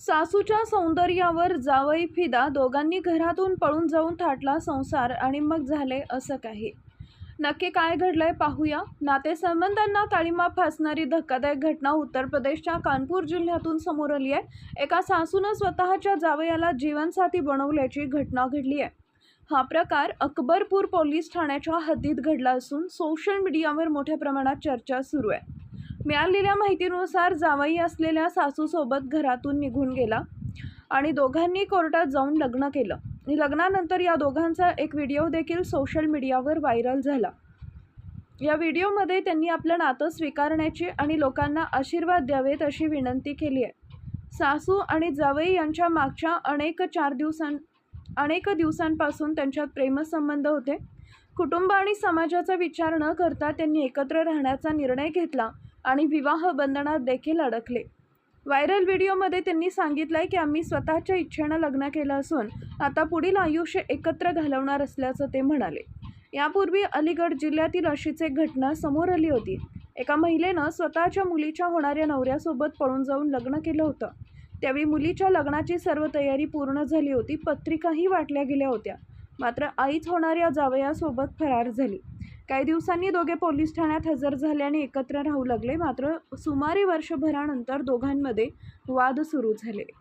सासूच्या सौंदर्यावर जावई फिदा, दोघांनी घरातून पळून जाऊन थाटला संसार आणि मग झाले असं काही. नक्की काय घडलंय पाहूया. नातेसंबंधांना काळिमा फासणारी धक्कादायक घटना उत्तर प्रदेशच्या कानपूर जिल्ह्यातून समोर आली आहे. एका सासूनं स्वतःच्या जावयाला जीवनसाथी बनवल्याची घटना घडली आहे. हा प्रकार अकबरपूर पोलीस ठाण्याच्या हद्दीत घडला असून सोशल मीडियावर मोठ्या प्रमाणात चर्चा सुरू आहे. मिळालेल्या माहितीनुसार जावई असलेल्या सासूसोबत घरातून निघून गेला आणि दोघांनी कोर्टात जाऊन लग्न केलं. लग्नानंतर या दोघांचा एक व्हिडिओ देखील सोशल मीडियावर व्हायरल झाला. या व्हिडिओमध्ये त्यांनी आपलं नातं स्वीकारण्याची आणि लोकांना आशीर्वाद द्यावेत अशी विनंती केली आहे. सासू आणि जावई यांच्या मागच्या अनेक दिवसांपासून त्यांच्यात प्रेमसंबंध होते. कुटुंब आणि समाजाचा विचार न करता त्यांनी एकत्र राहण्याचा निर्णय घेतला आणि विवाह बंधनात देखील अडकले. व्हायरल व्हिडिओमध्ये त्यांनी सांगितलंय की आम्ही स्वतःच्या इच्छेनं लग्न केलं असून आता पुढील आयुष्य एकत्र घालवणार असल्याचं ते म्हणाले. यापूर्वी अलीगढ जिल्ह्यातील अशीच एक घटना समोर आली होती. एका महिलेनं स्वतःच्या मुलीच्या होणाऱ्या नवऱ्यासोबत पळून जाऊन लग्न केलं होतं. त्यावेळी मुलीच्या लग्नाची सर्व तयारी पूर्ण झाली होती, पत्रिकाही वाटल्या गेल्या होत्या. मात्र आईच होणाऱ्या जावयासोबत फरार झाली. काही दिवसांनी दोघे पोलीस ठाण्यात हजर झाले आणि एकत्र राहू लागले. मात्र सुमारे वर्षभरानंतर दोघांमध्ये वाद सुरू झाले.